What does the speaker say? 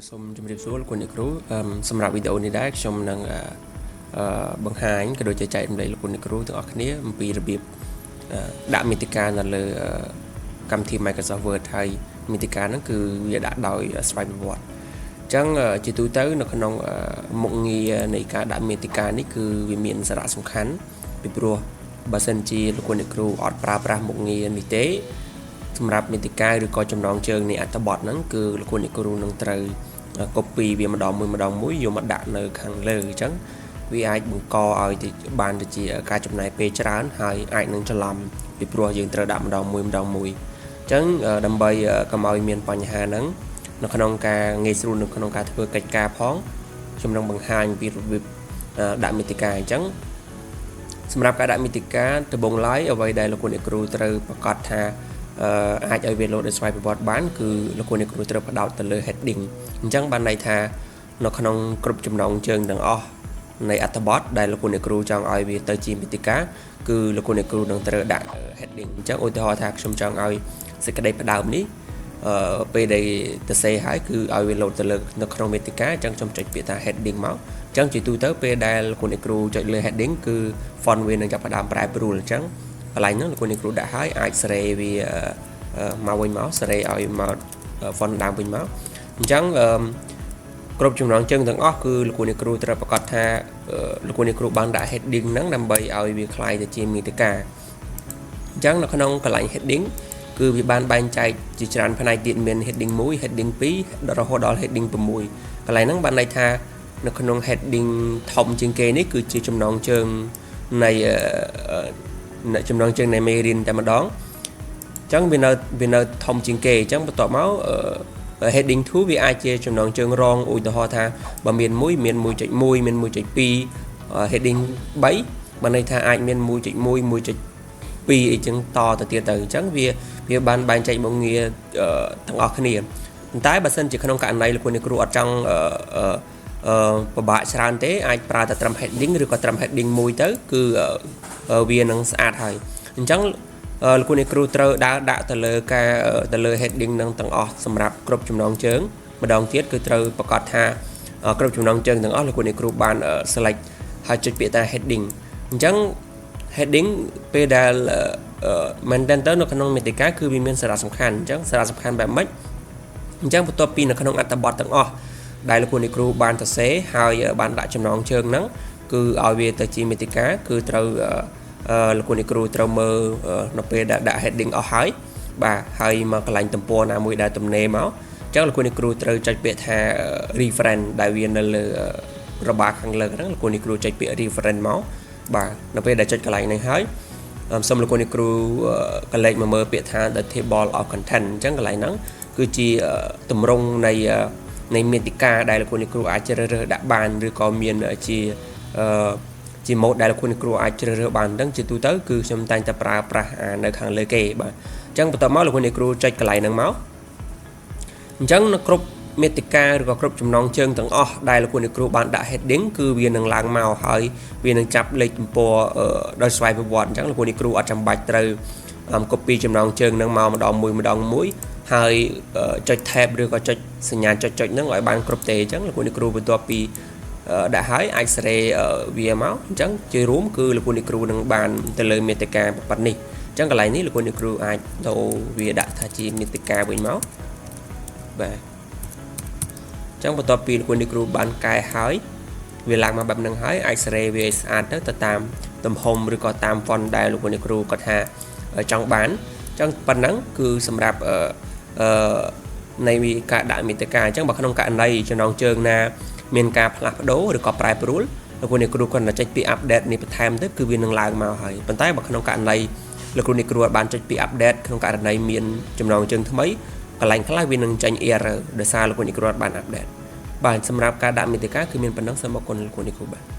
សូមជម្រាបសួរលោកអ្នកគ្រូសម្រាប់វីដេអូនេះដែរខ្ញុំនឹងបង្ហាញក៏ដូចជាចែករំលែកលោកអ្នកគ្រូទាំងអស់គ្នាអំពីរបៀបដាក់មាតិកានៅលើកម្មវិធី Microsoft Word ហើយមាតិកាហ្នឹងគឺវាដាក់ដោយស្វ័យប្រវត្តិអញ្ចឹងជាទូទៅនៅក្នុងមុខងារនៃការដាក់មាតិកានេះគឺវាមានសារៈសំខាន់ពីព្រោះបើសិនជាលោកអ្នកគ្រូអត់ប្រើប្រាស់មុខងារនេះទេសម្រាប់មាតិកាឬក៏ចំណងជើងនៃអត្ថបទហ្នឹងគឺលោកអ្នកគ្រូនឹងត្រូវ copy វាម្ដងមួយយកមកដាក់នៅខាងលើអញ្ចឹងវាអាចបង្កឲ្យបានទៅជាការចំណាយពេលច្រើនហើយអាចនឹងច្រឡំពីព្រោះយើងត្រូវដាក់ម្ដងមួយអញ្ចឹងដើម្បីកុំឲ្យមានបញ្ហាហ្នឹងនៅក្នុងការងាយស្រួលនៅក្នុងការធ្វើកិច្ចការផងខ្ញុំនឹងបង្ហាញពីរបៀបដាក់មាតិកាអញ្ចឹងសម្រាប់ការដាក់មាតិកាដំបូងឡើយអ្វីដែលលោកអ្នកគ្រូត្រូវប្រកាសថាអាចឲ្យវាលោតដោយស្វ័យប្រវត្តិបានគឺលោកអ្នកគ្រូត្រូវផ្ដោតទៅលើ heading អញ្ចឹងបានន័យថានៅក្នុងគ្រប់ចំណងជើងទាំងអស់នៃអត្ថបទដែលលោកអ្នកគ្រូចង់ឲ្យវាទៅជាមាតិកាគឺលោកអ្នកគ្រូនឹងត្រូវដាក់ heading អញ្ចឹងឧទាហរណ៍ថាខ្ញុំចង់ឲ្យសេចក្តីផ្ដើមនេះពេលដែលទៅសេហើយគឺឲ្យវាលោតទៅលើនៅក្នុងមាតិកាអញ្ចឹងខ្ញុំចុចពាក្យថា heading មកអញ្ចឹងជាទូទៅពេលដែលលោកអ្នកគ្រូចុចលើ heading គឺ font វានឹងចាប់ផ្ដើមប្រែប្រួលអញ្ចឹងកន្លែងហ្នឹងលោកអ្នកគ្រូដាក់ហើយអាចសេរីវាមកវិញមកសេរីឲ្យមក font ដើមវិញមកអញ្ចឹងគ្រប់ចំណងជើងទាំងអស់គឺលោកអ្នកគ្រូត្រូវប្រកាសថាលោកអ្នកគ្រូបានដាក់ heading ហ្នឹងដើម្បីឲ្យវាคล้ายទៅជាមាតិកាអញ្ចឹងនៅក្នុងកន្លែង heading គឺវាបានបែងចែកជាច្រើនផ្នែកទៀតមាន heading 1 heading 2រហូតដល់ heading 6កន្លែងហ្នឹងបានន័យថានៅក្នុង heading ធំជាងគេនេះគឺជាចំណងជើងនៃចំណងជើងនៃមេរៀនតែម្ដងអញ្ចឹងវានៅធំជាងគេអញ្ចឹងបន្ទាប់មកheading 2វាអាចជាចំណងជើងរងឧទាហរណ៍ថាបើមាន1មាន 1.1 មាន 1.2 heading 3បានន័យថាអាចមាន 1.1 1.2 អីចឹងតទៅទៀតទៅអញ្ចឹងវាបានបែងចែកមុខងារទាំងអស់គ្នាប៉ុន្តែបើសិនជាក្នុងករណីលោកអ្នកគ្រូអត់ចង់ពិបាកច្រើនទេអាចប្រើតែត្រឹម heading ឬក៏ត្រឹម heading 1ទៅគឺវានឹងស្អាតហើយអញ្ចឹងលោកអ្នកគ្រូត្រូវដាក់ទៅលើ heading នឹងទាំងអស់សម្រាប់គ្រប់ចំណងជើងម្ដងទៀតគឺត្រូវប្រកាសថាគ្រប់ចំណងជើងទាំងអស់លោកអ្នកគ្រូបាន select ហើយចុចពាក្យថា heading អញ្ចឹង heading ពេលដែលមែនតើទៅនៅក្នុងមាតិកាគឺវាមានសារៈសំខាន់អញ្ចឹងសារៈសំខាន់បែបម៉េចអញ្ចឹងបន្ទាប់ពីនៅក្នុងអត្ថបទទាំងអស់ដែលលោកអ្នកគ្រូបានសរសេរហើយបានដាក់ចំណងជើងហ្នឹងគឺឲ្យវាទៅជាមាតិកាគឺត្រូវលោកអ្នកគ្រូត្រូវមើលនៅពេលដែលដាក់ heading អស់ហើយបាទហើយមកកន្លែងទំព័រណាមួយដែលទំនេរមកអញ្ចឹងលោកអ្នកគ្រូត្រូវចុចពាក្យថា reference ដែលវានៅលើរបារខាងលើហ្នឹងលោកអ្នកគ្រូចុចពាក្យ reference មកបាទនៅពេលដែលចុចកន្លែងហ្នឹងហើយសូមលោកអ្នកគ្រូកលេចមកមើលពាក្យថា the table of content អញ្ចឹងកន្លែងហ្នឹងគឺជាទម្រង់នៃមាតិកាដែលលោកអ្នកគ្រូអាចជ្រើសរើសដាក់បានឬក៏មានជា mode ដែលលោកអ្នកគ្រូអាចជ្រើសរើសបានហ្នឹងជាទូទៅគឺខ្ញុំតែងតែប្រើប្រាស់នៅខាងលើគេបាទអញ្ចឹងបន្ទាប់មកលោកអ្នកគ្រូចុចកន្លែងហ្នឹងមកអញ្ចឹងនៅគ្រប់មាតិកាឬក៏គ្រប់ចំណងជើងទាំងអស់ដែលលោកអ្នកគ្រូបានដាក់ heading គឺវានឹងឡើងមកហើយវានឹងចាប់លេខទំព័រដោយស្វ័យប្រវត្តិអញ្ចឹងលោកអ្នកគ្រូអត់ចាំបាច់ត្រូវ copy ចំណងជើងហ្នឹងមកម្ដងមួយហើយចុច tab ឬក៏ចុចសញ្ញាចុចហ្នឹងឲ្យបានគ្រប់ទេអញ្ចឹងលោកអ្នកគ្រូបន្ទាប់ពីដាក់ហើយអាចសេរីវាមកអញ្ចឹងជារួមគឺលោកអ្នកគ្រូនឹងបានទៅលើមាតិកាប៉ុណ្នេះអញ្ចឹងកន្លែងនេះលោកអ្នកគ្រូអាចទៅវាដាក់ថាជាមាតិកាវិញមកបាទអញ្ចឹងបន្ទាប់ពីលោកអ្នកគ្រូបានកែហើយវាឡើងមកបែបហ្នឹងហើយអាចសេរីវាស្អាតទៅតាមទំហំឬក៏តាម font ដែលលោកអ្នកគ្រូគាត់ថាចង់បានអញ្ចឹងប៉ុណ្ណឹងគឺសម្រាប់នៃការដាក់មាតិកាអញ្ចឹងបើក្នុងករណីចំណងជើងណាមានការផ្លាស់ប្ដូរឬក៏ប្រែប្រួលលោកអ្នកគ្រូគាត់ចុចពី update នេះបន្ថែមទៅគឺវានឹងឡើងមកហើយប៉ុន្តែបើក្នុងករណីលោកអ្នកគ្រូបានចុចពី update ក្នុងករណីមានចំណងជើងថ្មីកន្លែងខ្លះវានឹងចេញ error ដោយសារលោកអ្នកគ្រូបាន update បាទសម្រាប់ការដាក់មាតិកាគឺមានប៉ុណ្ណឹងសូមអរគុណលោកអ្នកគ្រូបាទ